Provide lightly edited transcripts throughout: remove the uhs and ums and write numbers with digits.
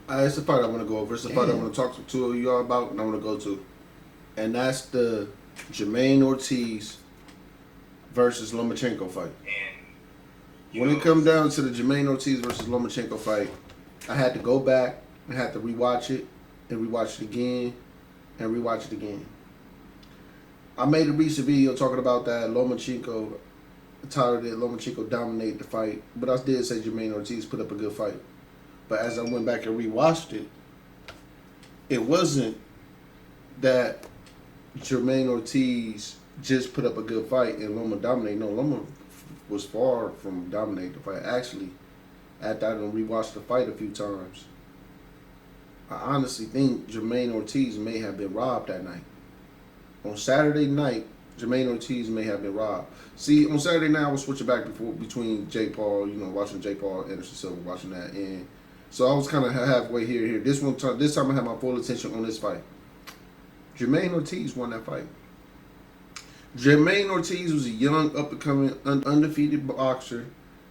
It's the fight I want to go over. It's the fight I want to talk to two of y'all about, and I want to go to, and that's the Jarmaine Ortiz versus Lomachenko fight. When it come down to the Jarmaine Ortiz versus Lomachenko fight, I had to go back and had to rewatch it and rewatch it again and rewatch it again. I made a recent video talking about that Lomachenko. Tired that Lomachenko dominated the fight, but I did say Jarmaine Ortiz put up a good fight. But as I went back and rewatched it, it wasn't that Jarmaine Ortiz just put up a good fight and Loma dominated. No, Loma was far from dominating the fight. Actually, after I done rewatched the fight a few times, I honestly think Jarmaine Ortiz may have been robbed that night. On Saturday night, Jarmaine Ortiz may have been robbed. See, on Saturday night, I was switching back between Jake Paul, watching Jake Paul, Anderson Silva, watching that, and so I was kind of halfway here. This time I had my full attention on this fight. Jarmaine Ortiz won that fight. Jarmaine Ortiz was a young, up-and-coming, undefeated boxer.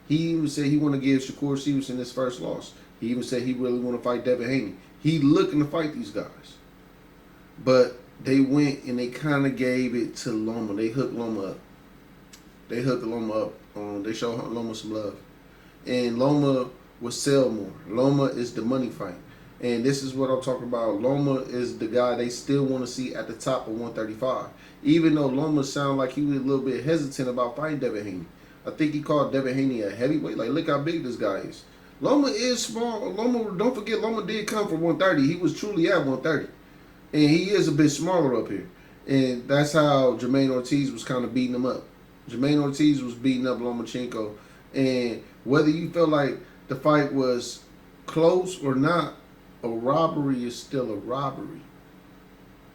He even said he want to give Shakur Stevenson his first loss. He even said he really want to fight Devin Haney. He looking to fight these guys. But they went and they kind of gave it to Loma. They hooked Loma up. They hooked Loma up. They showed Loma some love. And Loma will sell more. Loma is the money fight. And this is what I'm talking about. Loma is the guy they still want to see at the top of 135. Even though Loma sounded like he was a little bit hesitant about fighting Devin Haney. I think he called Devin Haney a heavyweight. Like, look how big this guy is. Loma is small. Loma, don't forget, Loma did come from 130. He was truly at 130. And he is a bit smaller up here. And that's how Jarmaine Ortiz was kind of beating him up. Jarmaine Ortiz was beating up Lomachenko. And whether you felt like the fight was close or not, a robbery is still a robbery.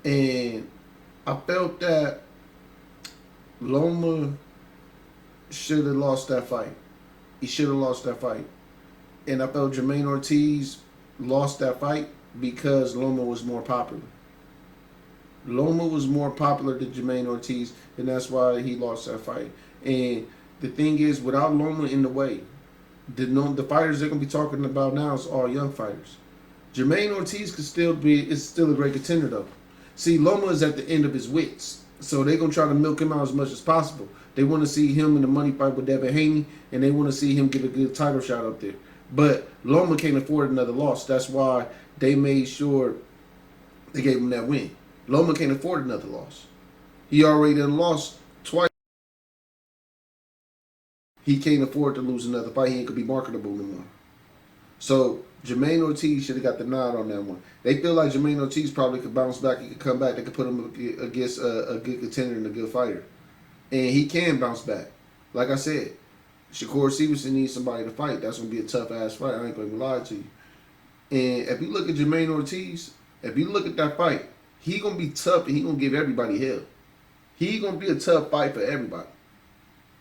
And I felt that Loma should have lost that fight. He should have lost that fight. And I felt Jarmaine Ortiz lost that fight because Loma was more popular. Loma was more popular than Jarmaine Ortiz, and that's why he lost that fight. And the thing is, without Loma in the way, the fighters they're going to be talking about now is all young fighters. Jarmaine Ortiz is still a great contender, though. See, Loma is at the end of his wits, so they're going to try to milk him out as much as possible. They want to see him in the money fight with Devin Haney, and they want to see him get a good title shot up there. But Loma can't afford another loss. That's why they made sure they gave him that win. Loma can't afford another loss. He already done lost twice. He can't afford to lose another fight. He ain't gonna be marketable anymore. So Jarmaine Ortiz should have got the nod on that one. They feel like Jarmaine Ortiz probably could bounce back. He could come back. They could put him against a good contender and a good fighter, and he can bounce back. Like I said, Shakur Stevenson needs somebody to fight. That's gonna be a tough ass fight. I ain't gonna lie to you. And if you look at Jarmaine Ortiz, if you look at that fight, he gonna be tough and he gonna give everybody hell. He gonna be a tough fight for everybody.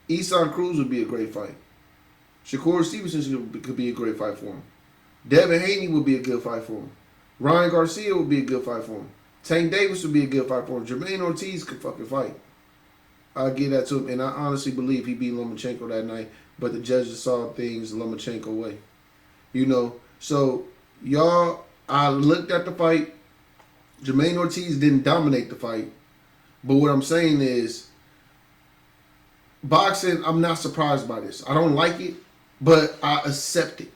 Isan Cruz would be a great fight. Shakur Stevenson could be a great fight for him. Devin Haney would be a good fight for him. Ryan Garcia would be a good fight for him. Tank Davis would be a good fight for him. Jarmaine Ortiz could fucking fight. I'll give that to him. And I honestly believe he beat Lomachenko that night. But the judges saw things Lomachenko way. So y'all, I looked at the fight. Jarmaine Ortiz didn't dominate the fight. But what I'm saying is, boxing, I'm not surprised by this. I don't like it, but I accept it.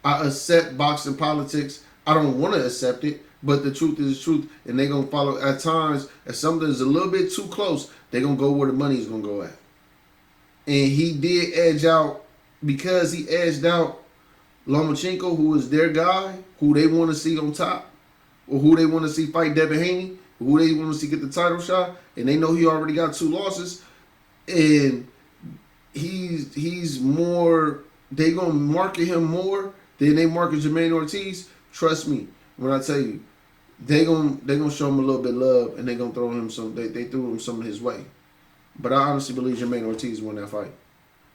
I accept boxing politics. I don't want to accept it, but the truth is the truth, and they're going to follow. At times, if something is a little bit too close, they're going to go where the money is going to go at. And he did edge out, because he edged out Lomachenko, who is their guy, who they want to see on top, or who they want to see fight Devin Haney, who they want to see get the title shot, and they know he already got 2 losses, and he's more, they going to market him more than they market Jarmaine Ortiz. Trust me when I tell you, they gonna show him a little bit of love, and they gonna throw him some. They threw him some of his way. But I honestly believe Jarmaine Ortiz won that fight.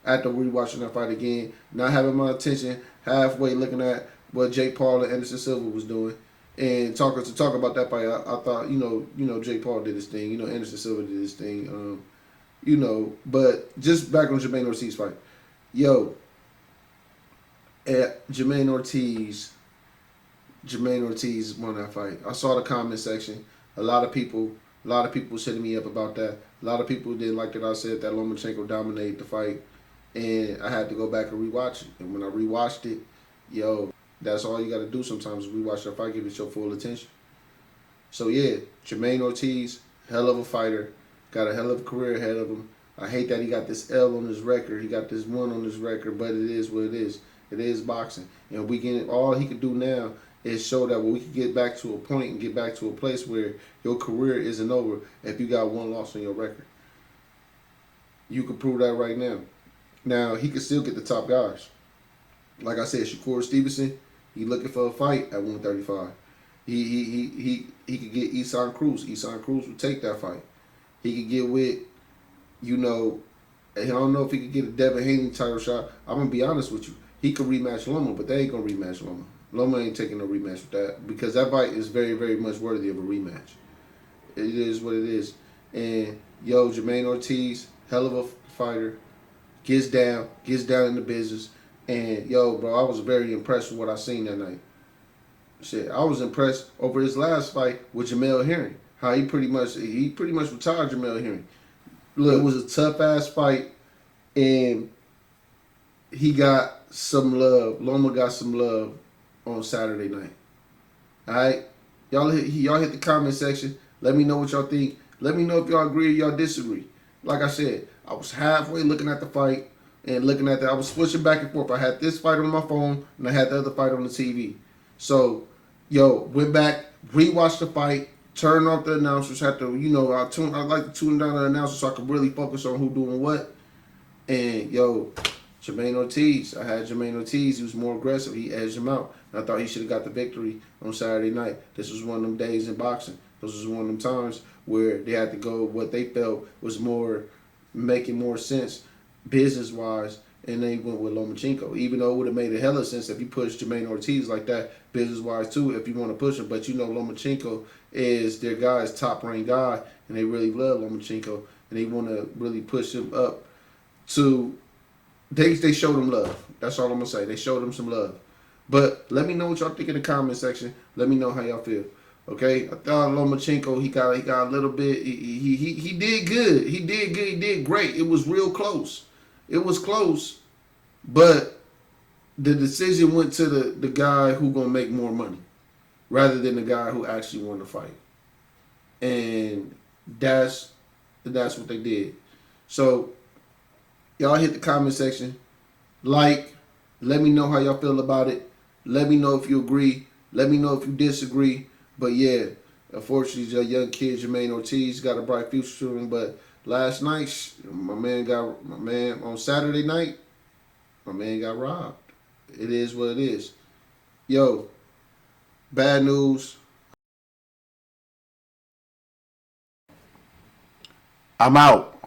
After rewatching that fight again, not having my attention halfway looking at what Jake Paul and Anderson Silva was doing, and talk about that fight, I thought Jake Paul did his thing, Anderson Silva did his thing, But just back on Jarmaine Ortiz fight, Jermaine Ortiz Jarmaine Ortiz won that fight. I saw the comment section. A lot of people was hitting me up about that. A lot of people didn't like that I said that Lomachenko dominated the fight, and I had to go back and rewatch it. And when I rewatched it, yo, that's all you got to do sometimes is rewatch that fight, give it your full attention. So yeah, Jarmaine Ortiz, hell of a fighter, got a hell of a career ahead of him. I hate that he got this L on his record. He got this one on his record, but it is what it is. It is boxing, and we can. All he could do now is show that we can get back to a point and get back to a place where your career isn't over if you got one loss on your record. You can prove that right now. Now he can still get the top guys. Like I said, Shakur Stevenson, he looking for a fight at 135. He could get Isan Cruz. Isan Cruz would take that fight. He could get with, I don't know if he could get a Devin Haney title shot. I'm gonna be honest with you. He could rematch Loma, but they ain't gonna rematch Loma. Loma ain't taking no rematch with that because that fight is very, very much worthy of a rematch. It is what it is. And Jarmaine Ortiz, hell of a fighter, gets down in the business. And bro, I was very impressed with what I seen that night. Shit, I was impressed over his last fight with Jamel Herring. How he pretty much retired Jamel Herring. Look, it was a tough ass fight, and he got some love. Loma got some love on Saturday night. All right, y'all hit the comment section. Let me know what y'all think. Let me know if y'all agree or y'all disagree. Like I said, I was halfway looking at the fight and looking at that. I was switching back and forth. I had this fight on my phone and I had the other fight on the TV. So, went back, rewatched the fight, turned off the announcers. Had to, I like to tune down the announcers so I could really focus on who doing what. And Jarmaine Ortiz. I had Jarmaine Ortiz. He was more aggressive. He edged him out. And I thought he should have got the victory on Saturday night. This was one of them days in boxing. This was one of them times where they had to go what they felt was making more sense business-wise, and they went with Lomachenko. Even though it would have made a hell of sense if you pushed Jarmaine Ortiz like that business-wise too, if you want to push him. But Lomachenko is their guy's top-ranked guy, and they really love Lomachenko, and they want to really push him up to. They showed him love. That's all I'm gonna say. They showed him some love. But let me know what y'all think in the comment section. Let me know how y'all feel. Okay, I thought Lomachenko he got a little bit. He did good. He did good. He did great. It was real close. It was close, but the decision went to the guy who gonna make more money, rather than the guy who actually won the fight. And that's what they did. So y'all hit the comment section, let me know how y'all feel about it. Let me know if you agree. Let me know if you disagree. But yeah, unfortunately, a young kid, Jarmaine Ortiz, got a bright future to him. But last night, on Saturday night, my man got robbed. It is what it is. Bad news. I'm out.